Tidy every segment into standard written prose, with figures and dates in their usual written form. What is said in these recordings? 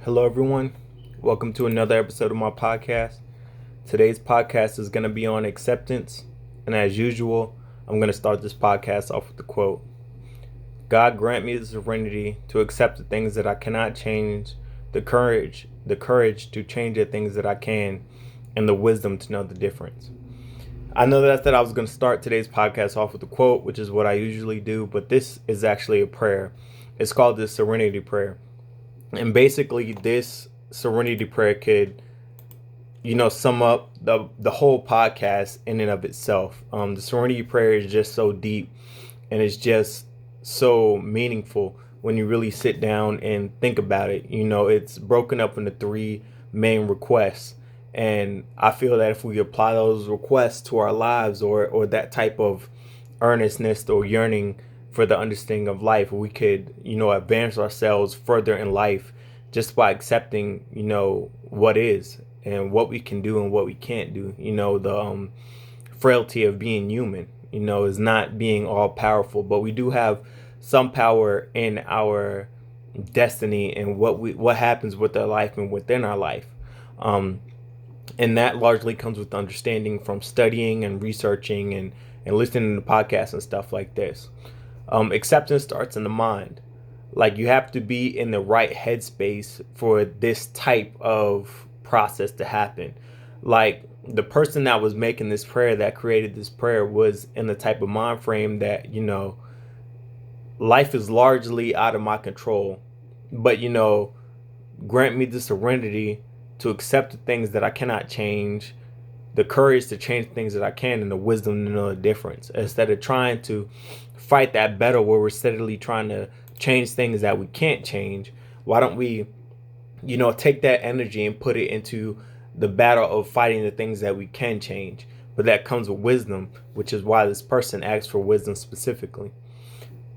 Hello, everyone. Welcome to another episode of my podcast. Today's podcast is going to be on acceptance. And as usual, I'm going to start this podcast off with the quote: God grant me the serenity to accept the things that I cannot change, the courage to change the things that I can, and the wisdom to know the difference. I know that I was going to start today's podcast off with a quote, which is what I usually do, but this is actually a prayer. It's called the serenity prayer. And basically, this serenity prayer could, sum up the whole podcast in and of itself. The serenity prayer is just so deep, and it's just so meaningful when you really sit down and think about it. It's broken up into three main requests. And I feel that if we apply those requests to our lives, or that type of earnestness or yearning for the understanding of life, we could, advance ourselves further in life just by accepting, what is and what we can do and what we can't do. The frailty of being human, is not being all powerful, but we do have some power in our destiny and what happens with our life and within our life. And that largely comes with understanding from studying and researching and listening to podcasts and stuff like this. Acceptance starts in the mind. Like, you have to be in the right headspace for this type of process to happen. Like, the person that was making this prayer, that created this prayer, was in the type of mind frame that, life is largely out of my control. But, grant me the serenity to accept the things that I cannot change, the courage to change things that I can, and the wisdom to know the difference. Instead of trying to fight that battle where we're steadily trying to change things that we can't change, why don't we, take that energy and put it into the battle of fighting the things that we can change? But that comes with wisdom, which is why this person asked for wisdom specifically.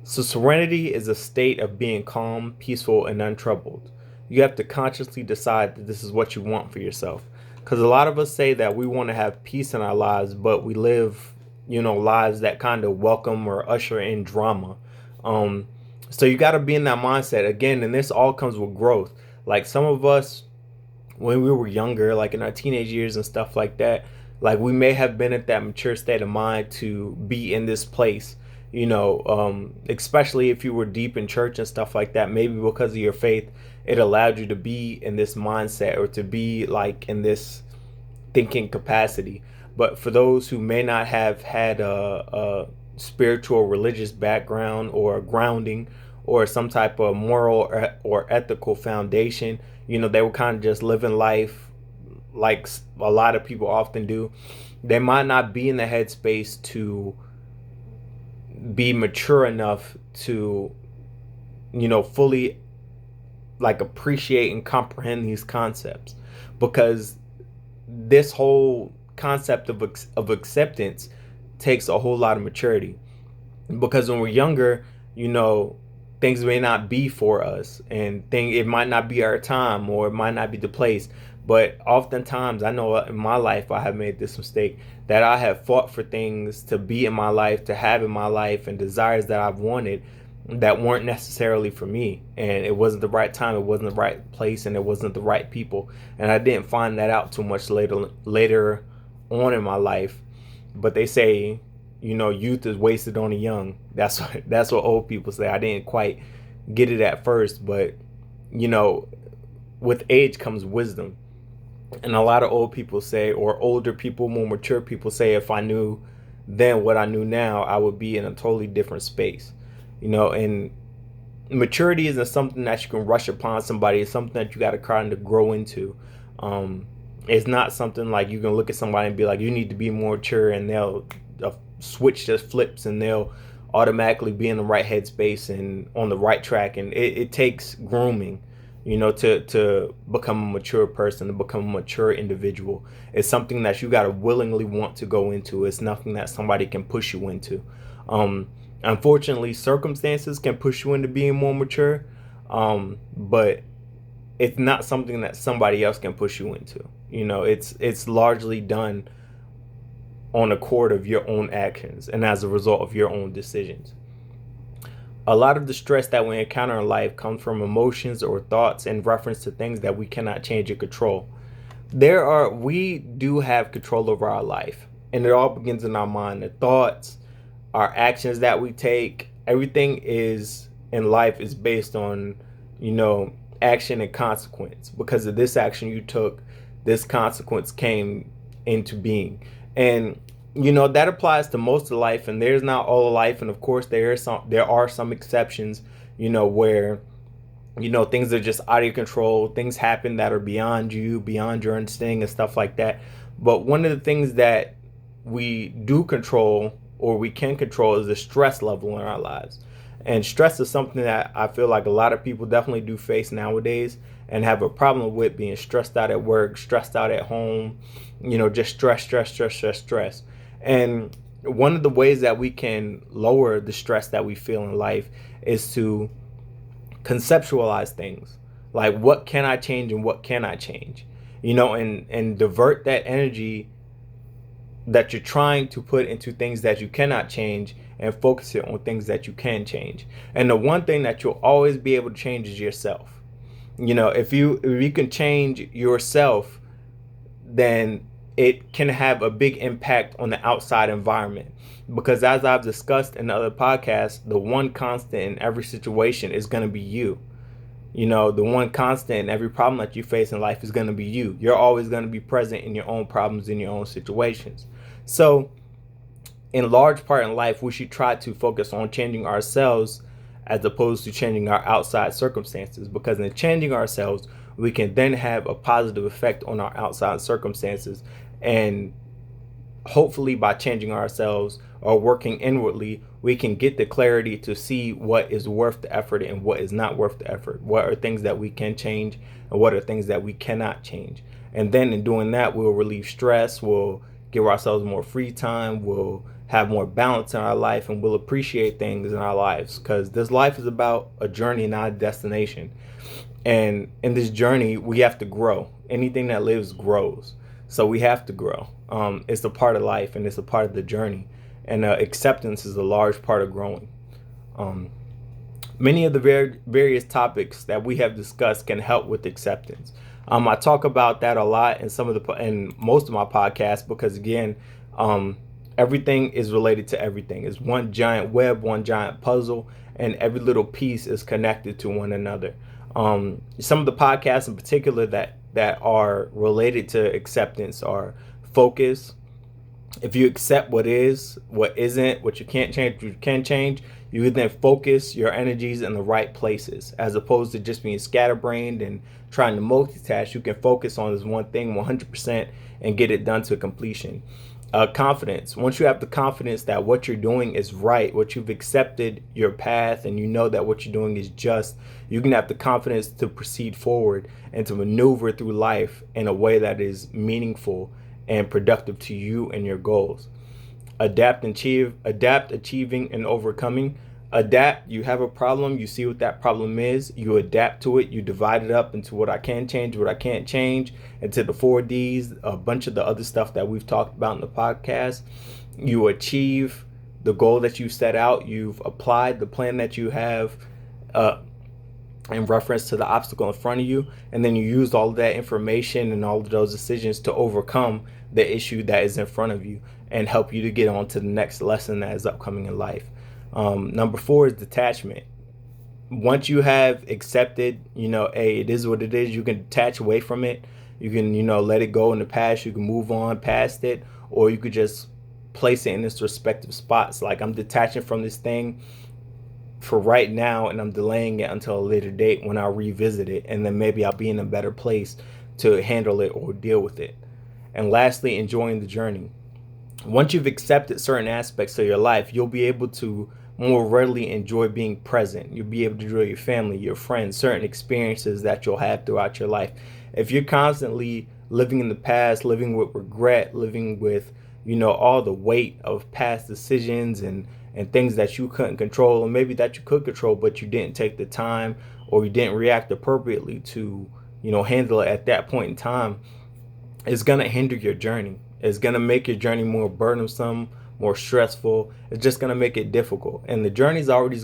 So serenity is a state of being calm, peaceful, and untroubled. You have to consciously decide that this is what you want for yourself. Because a lot of us say that we want to have peace in our lives, but we live, lives that kind of welcome or usher in drama. So you got to be in that mindset again. And this all comes with growth. Like, some of us, when we were younger, like in our teenage years and stuff like that, like, we may have been at that mature state of mind to be in this place, especially if you were deep in church and stuff like that. Maybe because of your faith, it allowed you to be in this mindset, or to be like in this thinking capacity. But for those who may not have had a spiritual religious background or grounding, or some type of moral or ethical foundation, they were kind of just living life like a lot of people often do. They might not be in the headspace to be mature enough to, fully like appreciate and comprehend these concepts, because this whole concept of acceptance takes a whole lot of maturity. Because when we're younger, things may not be for us, and it might not be our time, or it might not be the place. But oftentimes, I know in my life, I have made this mistake, that I have fought for things to be in my life, to have in my life, and desires that I've wanted that weren't necessarily for me. And it wasn't the right time, it wasn't the right place, and it wasn't the right people. And I didn't find that out too much later on in my life. But they say, youth is wasted on the young. That's what old people say. I didn't quite get it at first, but with age comes wisdom. And a lot of old people say, or older people, more mature people say, if I knew then what I knew now, I would be in a totally different space. And maturity isn't something that you can rush upon somebody. It's something that you got to kind of grow into. It's not something like you can look at somebody and be like, you need to be more mature, and they'll switch just flips, and they'll automatically be in the right headspace and on the right track. And it takes grooming, to become a mature person, to become a mature individual. It's something that you got to willingly want to go into. It's nothing that somebody can push you into. Unfortunately, circumstances can push you into being more mature, but it's not something that somebody else can push you into. It's largely done on accord of your own actions and as a result of your own decisions. A lot of the stress that we encounter in life comes from emotions or thoughts in reference to things that we cannot change or control. We do have control over our life, and it all begins in our mind. The thoughts, our actions that we take, everything is in life is based on, you know, action and consequence. Because of this action you took, this consequence came into being. And that applies to most of life, and there's not all of life, and of course there are some exceptions, where things are just out of your control. Things happen that are beyond you, beyond your understanding, and stuff like that. But one of the things that we do control, or we can control, is the stress level in our lives. And stress is something that I feel like a lot of people definitely do face nowadays, and have a problem with being stressed out at work, stressed out at home, just stress. And one of the ways that we can lower the stress that we feel in life is to conceptualize things, like what can I change and what can I change, and divert that energy that you're trying to put into things that you cannot change, and focus it on things that you can change. And the one thing that you'll always be able to change is yourself. If you can change yourself, then it can have a big impact on the outside environment. Because as I've discussed in other podcasts, the one constant in every situation is going to be you. The one constant in every problem that you face in life is going to be you. You're always going to be present in your own problems, in your own situations. So, in large part in life, we should try to focus on changing ourselves as opposed to changing our outside circumstances. Because in changing ourselves, we can then have a positive effect on our outside circumstances. And hopefully by changing ourselves or working inwardly, we can get the clarity to see what is worth the effort and what is not worth the effort. What are things that we can change and what are things that we cannot change. And then in doing that, we'll relieve stress, we'll give ourselves more free time, we'll have more balance in our life, and we'll appreciate things in our lives. Because this life is about a journey, not a destination. And in this journey, we have to grow. Anything that lives grows. So we have to grow. It's a part of life, and it's a part of the journey. And acceptance is a large part of growing. Many of the various topics that we have discussed can help with acceptance. I talk about that a lot in most of my podcasts, because again, everything is related to everything. It's one giant web, one giant puzzle, and every little piece is connected to one another. Some of the podcasts in particular that are related to acceptance are focus. If you accept what is, what isn't, what you can't change, what you can change, you can then focus your energies in the right places, as opposed to just being scatterbrained and trying to multitask. You can focus on this one thing 100% and get it done to completion. Confidence. Once you have the confidence that what you're doing is right, what you've accepted your path, and you know that what you're doing is just, you can have the confidence to proceed forward and to maneuver through life in a way that is meaningful and productive to you and your goals. Adapt, achieving, and overcoming. Adapt, you have a problem, you see what that problem is, you adapt to it, you divide it up into what I can change, what I can't change, into the 4Ds, a bunch of the other stuff that we've talked about in the podcast. You achieve the goal that you set out, you've applied the plan that you have in reference to the obstacle in front of you, and then you used all of that information and all of those decisions to overcome the issue that is in front of you and help you to get on to the next lesson that is upcoming in life. Number 4 is detachment. Once you have accepted, hey, it is what it is, you can detach away from it. You can, let it go in the past. You can move on past it, or you could just place it in its respective spots. Like, I'm detaching from this thing for right now, and I'm delaying it until a later date when I'll revisit it, and then maybe I'll be in a better place to handle it or deal with it. And lastly, enjoying the journey. Once you've accepted certain aspects of your life, you'll be able to more readily enjoy being present. You'll be able to enjoy your family, your friends, certain experiences that you'll have throughout your life. If you're constantly living in the past, living with regret, living with, all the weight of past decisions and things that you couldn't control, or maybe that you could control, but you didn't take the time, or you didn't react appropriately to, handle it at that point in time, it's going to hinder your journey. It's going to make your journey more burdensome, more stressful. It's just gonna make it difficult. And the journey's already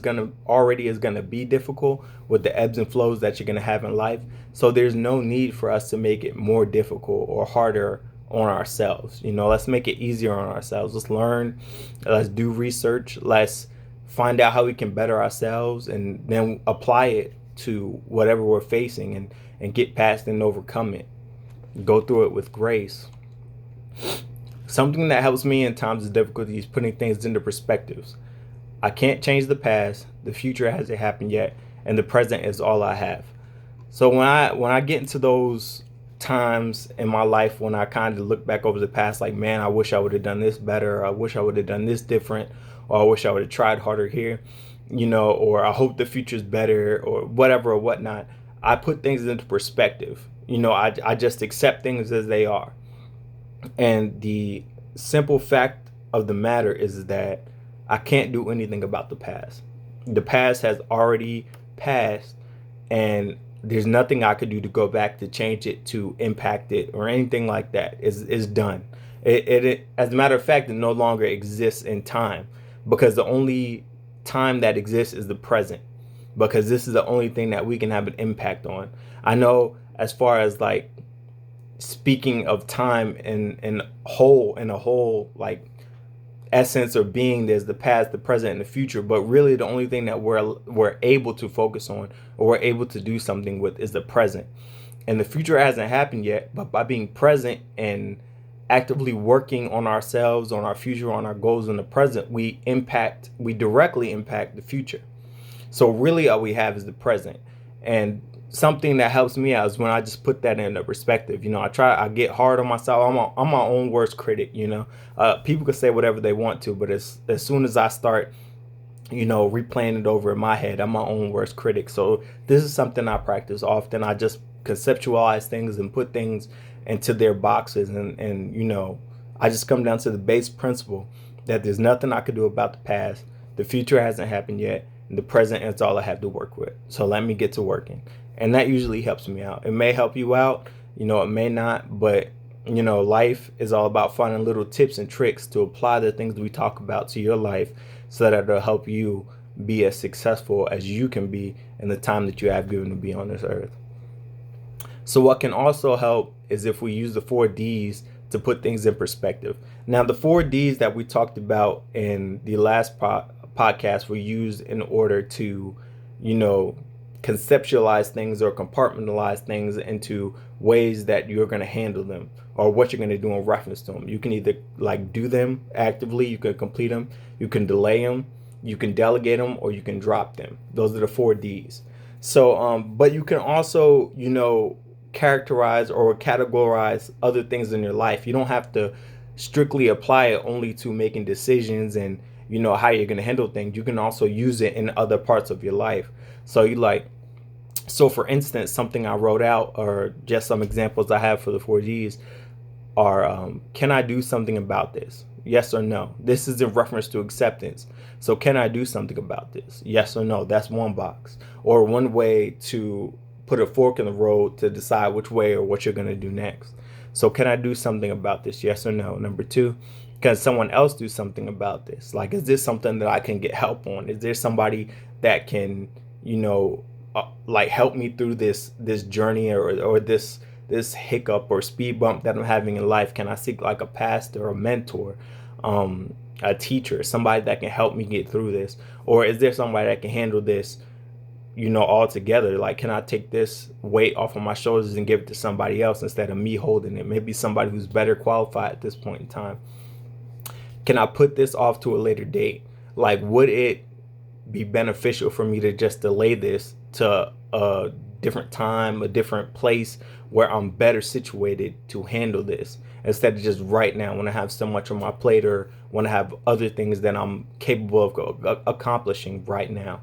is gonna be difficult with the ebbs and flows that you're gonna have in life. So there's no need for us to make it more difficult or harder on ourselves. Let's make it easier on ourselves. Let's learn, let's do research, let's find out how we can better ourselves, and then apply it to whatever we're facing, and get past and overcome it. Go through it with grace. Something that helps me in times of difficulty is putting things into perspectives. I can't change the past, the future hasn't happened yet, and the present is all I have. So when I get into those times in my life when I kind of look back over the past, like, man, I wish I would have done this better, or I wish I would have done this different, or I wish I would have tried harder here, or I hope the future's better, or whatever or whatnot. I put things into perspective. I just accept things as they are. And the simple fact of the matter is that I can't do anything about the past. The past has already passed, and there's nothing I could do to go back to change it, to impact it, or anything like that. It's done. It as a matter of fact, it no longer exists in time, because the only time that exists is the present, because this is the only thing that we can have an impact on. I know, as far as like speaking of time in a whole like essence or being, there's the past, the present, and the future, but really the only thing that we're able to focus on, or we're able to do something with, is the present. And the future hasn't happened yet, but by being present and actively working on ourselves, on our future, on our goals in the present, we directly impact the future. So really all we have is the present. And something that helps me out is when I just put that into perspective. I get hard on myself. I'm my own worst critic. People can say whatever they want to, but as soon as I start, replaying it over in my head, I'm my own worst critic. So this is something I practice often. I just conceptualize things and put things into their boxes, and I just come down to the base principle that there's nothing I could do about the past. The future hasn't happened yet. And the present is all I have to work with. So let me get to working. And that usually helps me out. It may help you out, it may not, but life is all about finding little tips and tricks to apply the things we talk about to your life, so that it'll help you be as successful as you can be in the time that you have given to be on this earth. So what can also help is if we use the 4 Ds to put things in perspective. Now, the 4 Ds that we talked about in the last podcast were used in order to, conceptualize things or compartmentalize things into ways that you're going to handle them, or what you're going to do in reference to them. You can either do them actively, you can complete them, you can delay them, you can delegate them, or you can drop them. Those are the 4 Ds. So, but you can also, characterize or categorize other things in your life. You don't have to strictly apply it only to making decisions and, how you're going to handle things. You can also use it in other parts of your life. So for instance, something I wrote out, or just some examples I have for the 4 Ds are, can I do something about this? Yes or no. This is in reference to acceptance. So can I do something about this? Yes or no. That's one box, or one way to put a fork in the road to decide which way or what you're going to do next. So can I do something about this? Yes or no. Number 2, can someone else do something about this? Like, is this something that I can get help on? Is there somebody that can, help me through this journey, or this hiccup or speed bump that I'm having in life? Can I seek like a pastor, a mentor, a teacher, somebody that can help me get through this? Or is there somebody that can handle this, all together? Like, can I take this weight off of my shoulders and give it to somebody else instead of me holding it? Maybe somebody who's better qualified at this point in time. Can I put this off to a later date? Like, would it be beneficial for me to just delay this to a different time, a different place where I'm better situated to handle this, instead of just right now when I have so much on my plate, or when I have other things that I'm capable of accomplishing right now?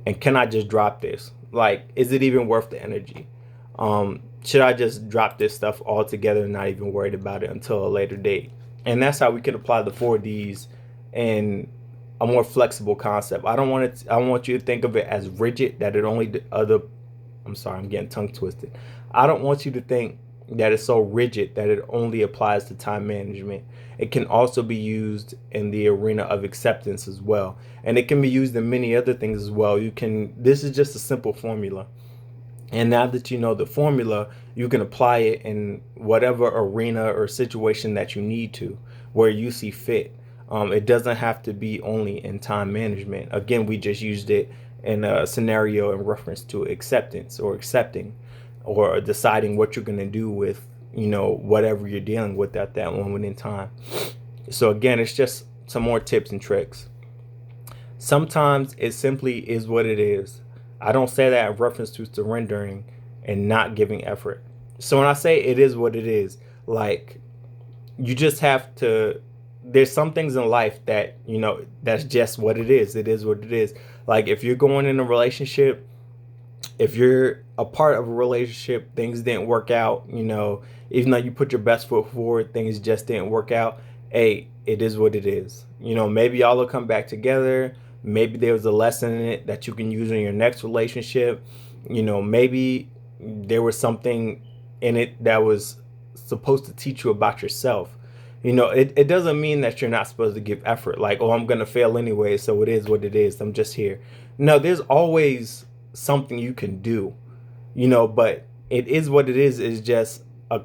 And can I just drop this? Like, is it even worth the energy? Should I just drop this stuff altogether and not even worried about it until a later date? And that's how we can apply the 4 Ds in a more flexible concept. I want you to think of it as rigid, that it only I'm getting tongue twisted. I don't want you to think that is so rigid that it only applies to time management. It can also be used in the arena of acceptance as well. And it can be used in many other things as well. This is just a simple formula. And now that you know the formula, you can apply it in whatever arena or situation that you need to, where you see fit. It doesn't have to be only in time management. Again, we just used it in a scenario in reference to acceptance or accepting or deciding what you're going to do with, whatever you're dealing with at that moment in time. So again, it's just some more tips and tricks. Sometimes it simply is what it is. I don't say that in reference to surrendering and not giving effort. So when I say it is what it is, like, you just have to, there's some things in life that, that's just what it is. It is what it is. Like, if you're going in a relationship, if you're a part of a relationship, things didn't work out, even though you put your best foot forward, things just didn't work out. Hey, it is what it is. Maybe y'all will come back together. Maybe there was a lesson in it that you can use in your next relationship. Maybe there was something in it that was supposed to teach you about yourself. It doesn't mean that you're not supposed to give effort. Like, oh, I'm going to fail anyway, so it is what it is. I'm just here. No, there's always something you can do, but it is what it is just a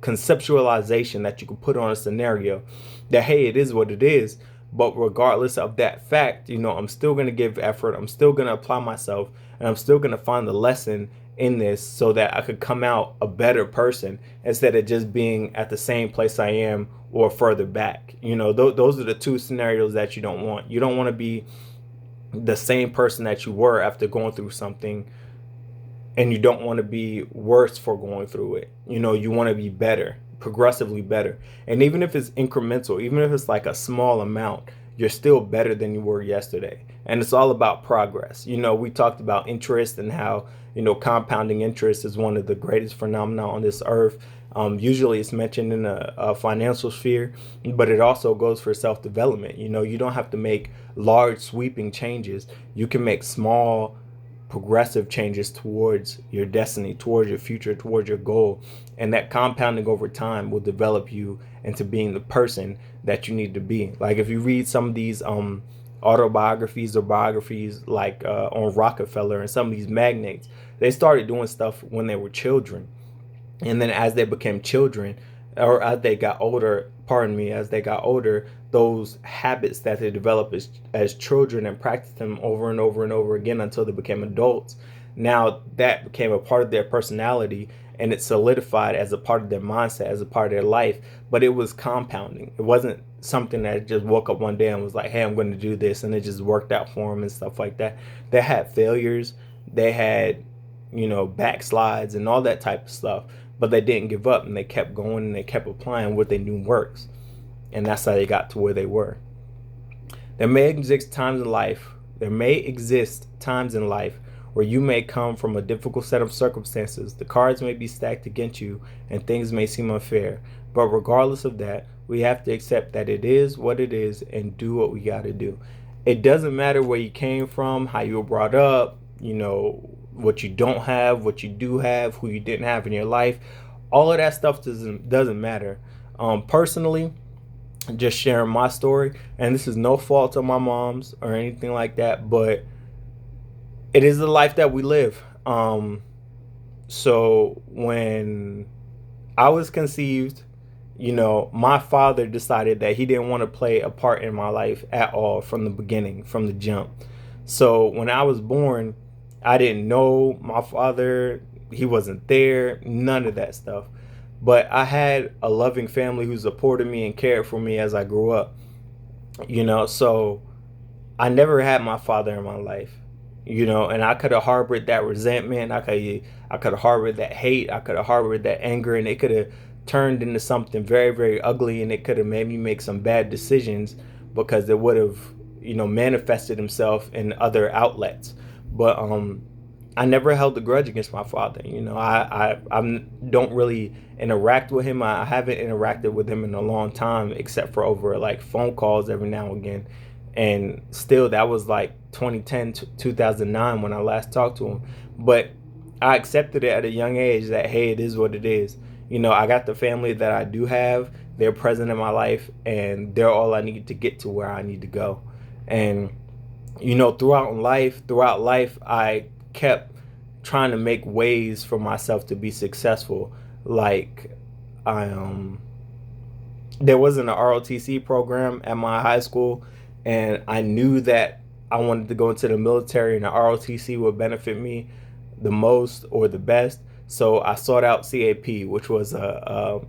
conceptualization that you can put on a scenario that, hey, it is what it is. But regardless of that fact, I'm still going to give effort. I'm still going to apply myself, and I'm still going to find the lesson in this so that I could come out a better person instead of just being at the same place I am or further back. Those are the two scenarios that you don't want. You don't want to be the same person that you were after going through something, and you don't want to be worse for going through it. You want to be better, progressively better. And even if it's incremental, even if it's like a small amount, you're still better than you were yesterday. And it's all about progress. We talked about interest and how, compounding interest is one of the greatest phenomena on this earth. Usually it's mentioned in a financial sphere, but it also goes for self-development. You don't have to make large sweeping changes. You can make small progressive changes towards your destiny, towards your future, towards your goal. And that compounding over time will develop you into being the person that you need to be. Like, if you read some of these autobiographies or biographies, like on Rockefeller and some of these magnates, they started doing stuff when they were children. And then as they became children, or as they got older, those habits that they developed as children and practiced them over and over and over again until they became adults, now that became a part of their personality, and it solidified as a part of their mindset, as a part of their life. But it was compounding. It wasn't something that just woke up one day and was like, hey, I'm going to do this, and it just worked out for them and stuff like that. They had failures. They had, backslides and all that type of stuff. But they didn't give up, and they kept going, and they kept applying what they knew works. And that's how they got to where they were. There may exist times in life where you may come from a difficult set of circumstances. The cards may be stacked against you, and things may seem unfair. But regardless of that, we have to accept that it is what it is and do what we got to do. It doesn't matter where you came from, how you were brought up, what you don't have, what you do have, who you didn't have in your life. All of that stuff doesn't matter. Personally, just sharing my story, and this is no fault of my mom's or anything like that, but it is the life that we live. So when I was conceived, my father decided that he didn't want to play a part in my life at all from the beginning, from the jump. So when I was born, I didn't know my father. He wasn't there, none of that stuff. But I had a loving family who supported me and cared for me as I grew up. So I never had my father in my life. And I could have harbored that resentment. I could have harbored that hate. I could have harbored that anger, and it could have turned into something very, very ugly, and it could have made me make some bad decisions because it would have, manifested himself in other outlets. But I never held a grudge against my father. I don't really interact with him. I haven't interacted with him in a long time, except for over like phone calls every now and again. And still, that was like 2010 to 2009 when I last talked to him. But I accepted it at a young age that, hey, it is what it is. I got the family that I do have. They're present in my life, and they're all I need to get to where I need to go. And throughout life, I kept trying to make ways for myself to be successful. Like, I there wasn't an ROTC program at my high school, and I knew that I wanted to go into the military, and the ROTC would benefit me the most or the best. So I sought out CAP, which was a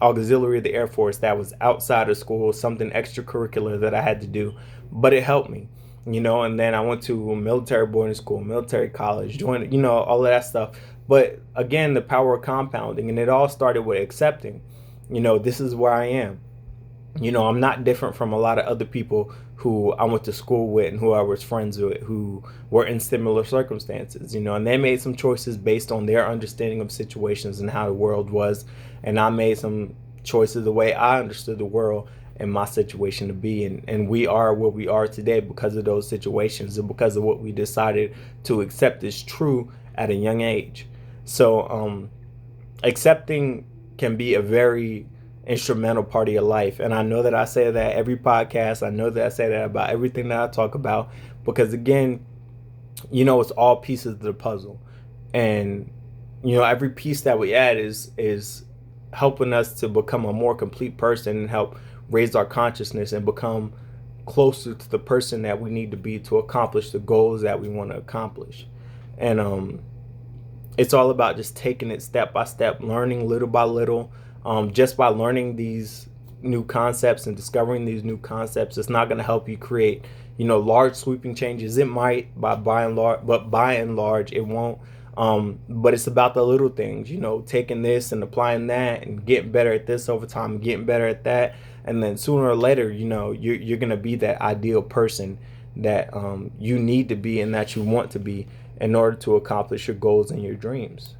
auxiliary of the Air Force that was outside of school, something extracurricular that I had to do, but it helped me. And then I went to military boarding school, military college, joined, all of that stuff. But again, the power of compounding, and it all started with accepting, this is where I am. I'm not different from a lot of other people who I went to school with and who I was friends with, who were in similar circumstances, and they made some choices based on their understanding of situations and how the world was. And I made some choices the way I understood the world and my situation to be. And we are where we are today because of those situations and because of what we decided to accept as true at a young age. So accepting can be a very instrumental part of your life. And I know that I say that every podcast. I know that I say that about everything that I talk about, because again, it's all pieces of the puzzle. And every piece that we add is helping us to become a more complete person and help raise our consciousness and become closer to the person that we need to be to accomplish the goals that we want to accomplish. And it's all about just taking it step by step, learning little by little. Just by learning these new concepts and discovering these new concepts, it's not going to help you create, large sweeping changes. It might, by and large, it won't. But it's about the little things, taking this and applying that and getting better at this over time, and getting better at that. And then sooner or later, you're going to be that ideal person that you need to be and that you want to be in order to accomplish your goals and your dreams.